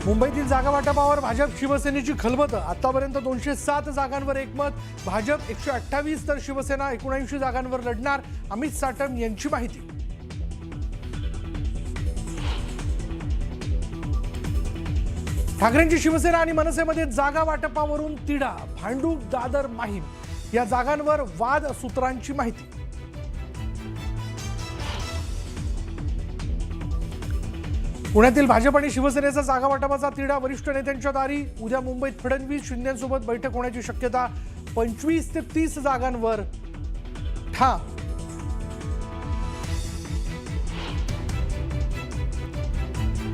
मुंबईतील जागा वाटपावर भाजप शिवसेनेची खलबत। आतापर्यंत 207 जागांवर एकमत। भाजप 128 तर शिवसेना 79 जागांवर लढणार। अमित साटम यांची माहिती। ठाकरेंची शिवसेना आणि मनसेमध्ये जागा वाटपावरून तिढा। भांडूप, दादर, माहीम या जागांवर वाद सूत्रांची माहिती। पुण्यातील भाजप आणि शिवसेनेचा जागा वाटपाचा तिढा वरिष्ठ नेत्यांच्या दारी। उद्या मुंबईत फडणवीस शिंदेसोबत बैठक होण्याची शक्यता। 25 ते 30 जागांवर ठाम।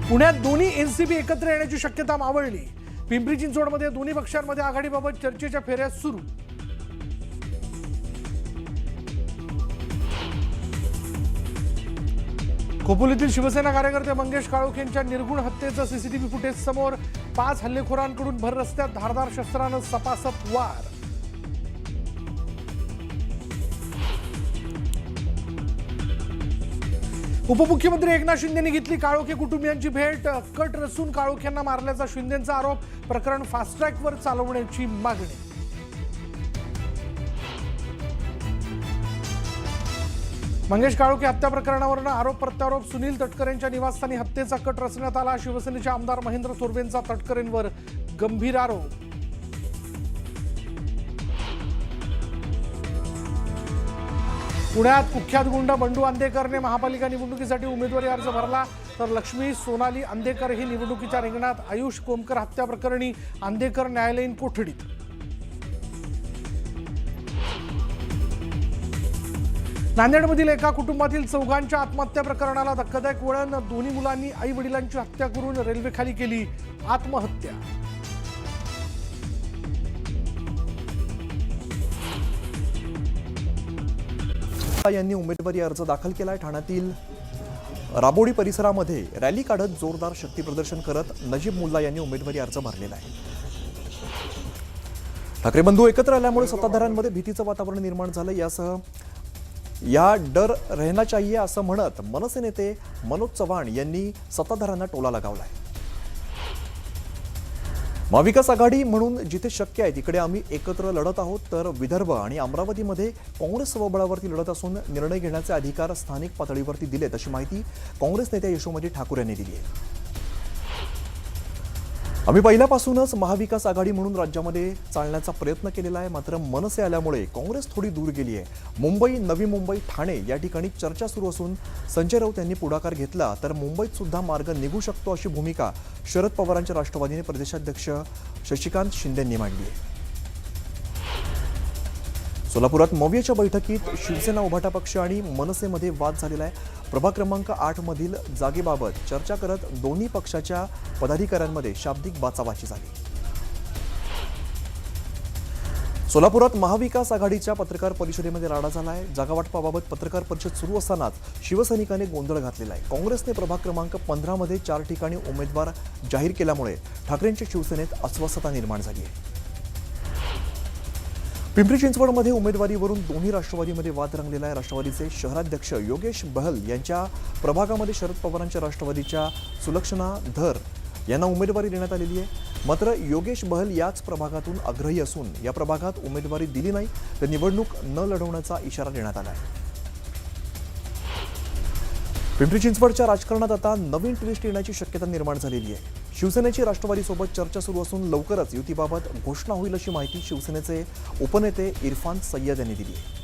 पुण्यात दोन्ही एनसीपी एकत्र येण्याची शक्यता मावळली। पिंपरी चिंचवडमध्ये दोन्ही पक्षांमध्ये आघाडीबाबत चर्चेच्या फेऱ्या सुरू। खोपोलीतील शिवसेना कार्यकर्ते मंगेश काळोखेंच्या निर्गुण हत्येचं सीसीटीव्ही फुटेज समोर। 5 हल्लेखोरांकडून भर रस्त्यात धारदार शस्त्रानं सपासप वार। उपमुख्यमंत्री एकनाथ शिंदेंनी घेतली काळोखे कुटुंबियांची भेट। कट रचून काळोखेंना मारल्याचा शिंदेंचा आरोप। प्रकरण फास्ट ट्रॅकवर चालवण्याची मागणी। मंगेश काळोखे हत्या प्रकरणावरून आरोप प्रत्यारोप। सुनील तटकरेंच्या निवासस्थानी हत्येचा कट रचण्यात आला। शिवसेनेचे आमदार महेंद्र थोरवेंचा तटकरेंवर गंभीर आरोप। पुण्यात कुख्यात गुंड बंडू अंधेकरने महापालिका निवडणुकीसाठी उमेदवारी अर्ज भरला, तर लक्ष्मी सोनाली अंधेकर ही निवडणुकीच्या रिंगणात। आयुष कोमकर हत्या प्रकरणी अंधेकर न्यायालयीन कोठडीत। नांदेडमधील एका कुटुंबातील चौघांच्या आत्महत्या प्रकरणाला धक्कादायक वळण। दोन्ही मुलांनी आई वडिलांची हत्या करून रेल्वेखाली केली आत्महत्या। यांनी उमेदवारी अर्ज दाखल केलाय। ठाण्यातील राबोडी परिसरामध्ये रॅली काढत जोरदार शक्ती प्रदर्शन करत नजीब मुल्ला यांनी उमेदवारी अर्ज भरलेला आहे। ठाकरे बंधू एकत्र आल्यामुळे सत्ताधाऱ्यांमध्ये भीतीचं वातावरण निर्माण झालं। यासह या डर रहना चाहिए असं म्हणत मनसे नेते मनोज चव्हाण यांनी सत्ताधाऱ्यांना टोला लगावलाय। महाविकास आघाडी म्हणून जिथे शक्य आहे तिकडे आम्ही एकत्र लढत आहोत, तर विदर्भ आणि अमरावतीमध्ये काँग्रेस स्वबळावरती लढत असून निर्णय घेण्याचे अधिकार स्थानिक पातळीवरती दिलेत, अशी माहिती काँग्रेस नेत्या यशोमती ठाकूर यांनी दिली आहे। आम्ही पहिल्यापासूनच महाविकास आघाडी म्हणून राज्यामध्ये चालण्याचा प्रयत्न केलेला आहे, मात्र मनसे आल्यामुळे काँग्रेस थोडी दूर गेली आहे। मुंबई, नवी मुंबई, ठाणे या ठिकाणी चर्चा सुरू असून संजय राऊत यांनी पुढाकार घेतला तर मुंबईत सुद्धा मार्ग निघू शकतो, अशी भूमिका शरद पवारांच्या राष्ट्रवादीने प्रदेशाध्यक्ष शशिकांत शिंदेंनी मांडली आहे। सोलापुरात मवियाच्या बैठकीत शिवसेना उभाटा पक्ष आणि मनसेमध्ये वाद झालेला आहे। प्रभाग क्रमांक 8 मधील जागेबाबत चर्चा करत दोन्ही पक्षाच्या पदाधिकाऱ्यांमध्ये शाब्दिक बाचाबाची झाली। सोलापुरात महाविकास आघाडीच्या पत्रकार परिषदेमध्ये राडा झाला आहे। जागावाटपाबाबत पत्रकार परिषद सुरू असतानाच शिवसैनिकांनी गोंधळ घातलेला आहे। काँग्रेसने प्रभाग क्रमांक 15 मध्ये 4 ठिकाणी उमेदवार जाहीर केल्यामुळे ठाकरेंच्या शिवसेनेत अस्वस्थता निर्माण झाली आहे। पिंपरी चिंचवडमध्ये उमेदवारीवरून दोन्ही राष्ट्रवादीमध्ये वाद रंगलेला आहे। राष्ट्रवादीचे शहराध्यक्ष योगेश बहल यांच्या प्रभागामध्ये शरद पवारांच्या राष्ट्रवादीच्या सुलक्षणा धर यांना उमेदवारी देण्यात आलेली आहे, मात्र योगेश बहल याच प्रभागातून आग्रही असून या प्रभागात उमेदवारी दिली नाही तर निवडणूक न लढवण्याचा इशारा देण्यात आला आहे। पिंपरी चिंचवडच्या राजकारणात आता नवीन ट्विस्ट येण्याची शक्यता निर्माण झालेली आहे। शिवसेनेची राष्ट्रवादीसोबत चर्चा सुरू असून लवकरच युतीबाबत घोषणा होईल, अशी माहिती शिवसेनेचे उपनेते इरफान सय्यद यांनी दिली आहे।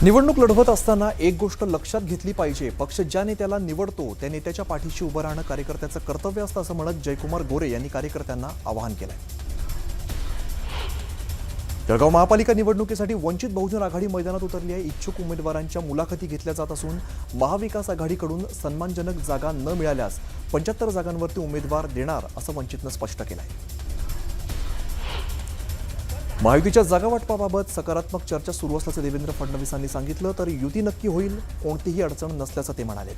निवडणूक लढवत असताना एक गोष्ट लक्षात घेतली पाहिजे, पक्ष ज्या नेत्याला निवडतो त्या नेत्याच्या पाठीशी उभं राहणं कार्यकर्त्याचं कर्तव्य असतं, असं म्हणत जयकुमार गोरे यांनी कार्यकर्त्यांना आवाहन केलंय। जळगाव महापालिका निवडणुकीसाठी वंचित बहुजन आघाडी मैदानात उतरली आहे. इच्छुक उमेदवारांच्या मुलाखती घेतल्या जात असून महाविकास आघाडीकडून सन्मानजनक जागा न मिळाल्यास 75 जागांवरती उमेदवार देणार असं वंचितनं स्पष्ट केलं आहे. महायुतीच्या जागा वाटपाबाबत सकारात्मक चर्चा सुरू असल्याचं देवेंद्र फडणवीसांनी सांगितलं. तर युती नक्की होईल, कोणतीही अडचण नसल्याचं ते म्हणाले.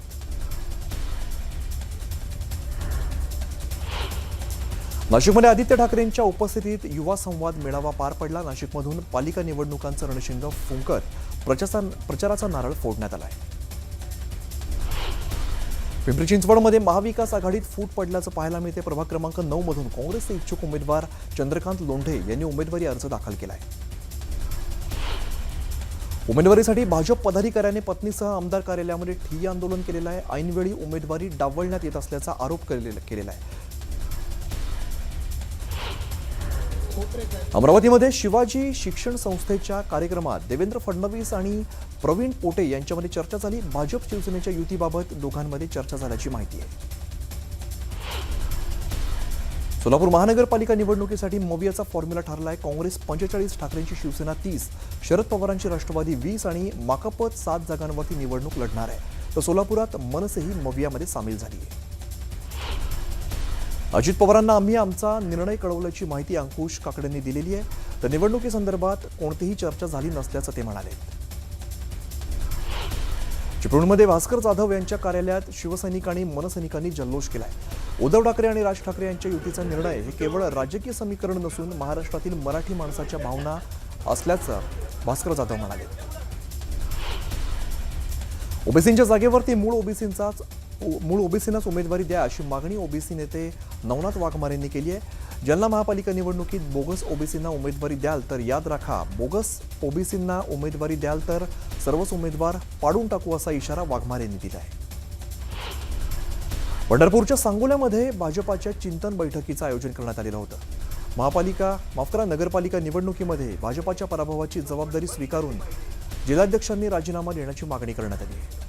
नाशिकमध्ये आदित्य ठाकरेंच्या उपस्थितीत युवा संवाद मेळावा पार पडला. नाशिकमधून पालिका निवडणुकांचं रणशिंग फुंकत प्रचाराचा नारळ फोडण्यात आलाय. पिंपरी चिंचवडमध्ये महाविकास आघाडीत फूट पडल्याचं पाहायला मिळते. प्रभाग क्रमांक 9 मधून काँग्रेसचे इच्छुक उमेदवार चंद्रकांत लोंढे यांनी उमेदवारी अर्ज दाखल केलाय. उमेदवारीसाठी भाजप पदाधिकाऱ्याने पत्नीसह आमदार कार्यालयामध्ये ठिय्या आंदोलन केलेलं आहे. ऐनवेळी उमेदवारी डावलण्यात येत असल्याचा आरोप केलेला आहे. अमरावतीमध्ये शिवाजी शिक्षण संस्थेच्या कार्यक्रमात देवेंद्र फडणवीस आणि प्रवीण पोटे यांच्यामध्ये चर्चा झाली. भाजप शिवसेनेच्या युतीबाबत दोघांमध्ये चर्चा झाल्याची माहिती आहे. सोलापूर महानगरपालिका निवडणुकीसाठी मवियाचा फॉर्म्युला ठरला आहे. काँग्रेस 45, ठाकरेंची शिवसेना 30, शरद पवारांची राष्ट्रवादी 20 आणि माकपत 7 जागांवरती निवडणूक लढणार आहे. तर सोलापुरात मनसेही मवियामध्ये सामील झाली आहे. अजित पवारांना आम्ही आमचा निर्णय कळवल्याची माहिती अंकुश काकडेंनी दिलेली आहे. तर निवडणुकीसंदर्भात कोणतीही चर्चा झाली नसल्याचं ते म्हणाले. चिपळूणमध्ये भास्कर जाधव यांच्या कार्यालयात शिवसैनिकांनी मनसैनिकांनी जल्लोष केलाय. उद्धव ठाकरे आणि राज ठाकरे यांच्या युतीचा निर्णय हे केवळ राजकीय समीकरण नसून महाराष्ट्रातील मराठी माणसाच्या भावना असल्याचं भास्कर जाधव म्हणाले. ओबीसींच्या जागेवरती मूळ ओबीसींनाच उमेदवारी द्या अशी मागणी ओबीसी नेते नवनाथ वाघमारेंनी केली आहे. जालना महापालिका निवडणुकीत बोगस ओबीसींना उमेदवारी द्याल तर याद राखा, बोगस ओबीसींना उमेदवारी द्याल तर सर्वच उमेदवार पाडून टाकू असा इशारा वाघमारेंनी दिला आहे. पंढरपूरच्या सांगोल्यामध्ये भाजपाच्या चिंतन बैठकीचं आयोजन करण्यात आलेलं होतं. नगरपालिका निवडणुकीमध्ये भाजपाच्या पराभवाची जबाबदारी स्वीकारून जिल्हाध्यक्षांनी राजीनामा देण्याची मागणी करण्यात आली आहे.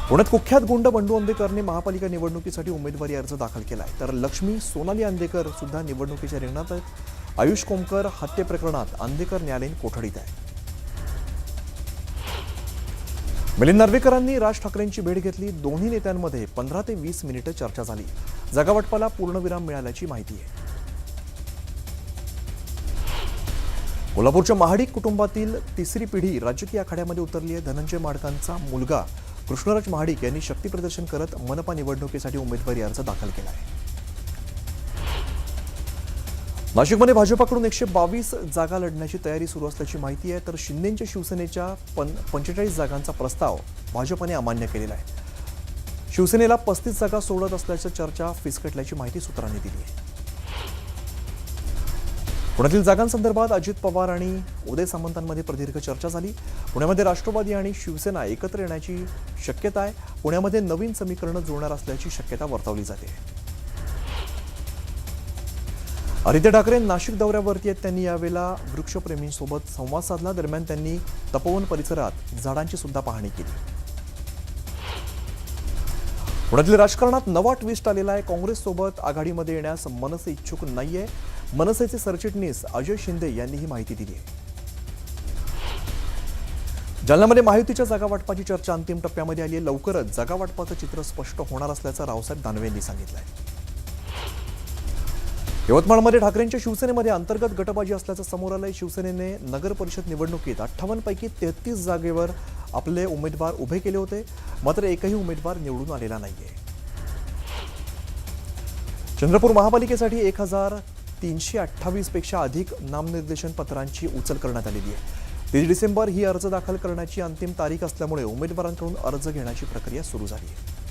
पुण्यात कुख्यात गुंड बंडू अंदेकरने महापालिका निवडणुकीसाठी उमेदवारी अर्ज दाखल केलाय. तर लक्ष्मी सोनाली अंदेकर सुद्धा निवडणुकीच्या रिंगणात आहेत. आयुष कोमकर हत्ये प्रकरणात अंदेकर न्यायालयीन कोठडीत आहे. मिलिंद नार्वेकरांनी राज ठाकरेंची भेट घेतली. दोन्ही नेत्यांमध्ये 15 ते 20 मिनिटं चर्चा झाली. जागावाटपाला पूर्णविराम मिळाल्याची माहिती आहे. कोल्हापूरच्या महाडिक कुटुंबातील तिसरी पिढी राजकीय आखाड्यामध्ये उतरली आहे. धनंजय माडकांचा मुलगा कृष्णराज महाडिक यांनी शक्ती प्रदर्शन करत मनपा निवडणुकीसाठी उमेदवारी अर्ज दाखल केला आहे. नाशिकमध्ये भाजपाकडून 122 जागा लढण्याची तयारी सुरू असल्याची माहिती आहे. तर शिंदेच्या शिवसेनेच्या 45 जागांचा प्रस्ताव भाजपने अमान्य केलेला आहे. शिवसेनेला 35 जागा सोडत असल्याची चर्चा फिसकटल्याची माहिती सूत्रांनी दिली आहे. पुण्यातील जागांसंदर्भात अजित पवार आणि उदय सामंतांमध्ये प्रदीर्घ चर्चा झाली. पुण्यामध्ये राष्ट्रवादी आणि शिवसेना एकत्र येण्याची शक्यता आहे. पुण्यामध्ये नवीन समीकरणं जुळणार असल्याची शक्यता वर्तवली जाते. आदित्य ठाकरे नाशिक दौऱ्यावरती आहेत. त्यांनी यावेळेला वृक्षप्रेमींसोबत संवाद साधला. दरम्यान त्यांनी तपोवन परिसरात झाडांची सुद्धा पाहणी केली. पुण्यातील राजकारणात नवा ट्विस्ट आलेला आहे. काँग्रेससोबत आघाडीमध्ये येण्यास मनसे इच्छुक नाहीये. मनसेचे सरचिटणीस अजय शिंदे यांनी ही माहिती दिली आहे. जालन्यामध्ये महायुतीच्या जागा वाटपाची चर्चा अंतिम टप्प्यामध्ये आली आहे. लवकरच जागा वाटपाचं चित्र स्पष्ट होणार असल्याचं रावसाहेब दानवे यांनी सांगितलं आहे. यवतमाळमध्ये ठाकरेंच्या शिवसेनेमध्ये अंतर्गत गटबाजी असल्याचं समोर आलंय. शिवसेनेने नगर परिषद निवडणुकीत 58 पैकी 33 जागेवर आपले उमेदवार उभे केले होते. मात्र एकही उमेदवार निवडून आलेला नाहीये. चंद्रपूर महापालिकेसाठी 1328 पेक्षा अधिक नामनिर्देशन पत्रांची उचल करण्यात आलेली आहे. 30 डिसेंबर ही अर्ज दाखल करण्याची अंतिम तारीख असल्यामुळे उमेदवारांकडून अर्ज घेण्याची प्रक्रिया सुरू झाली आहे.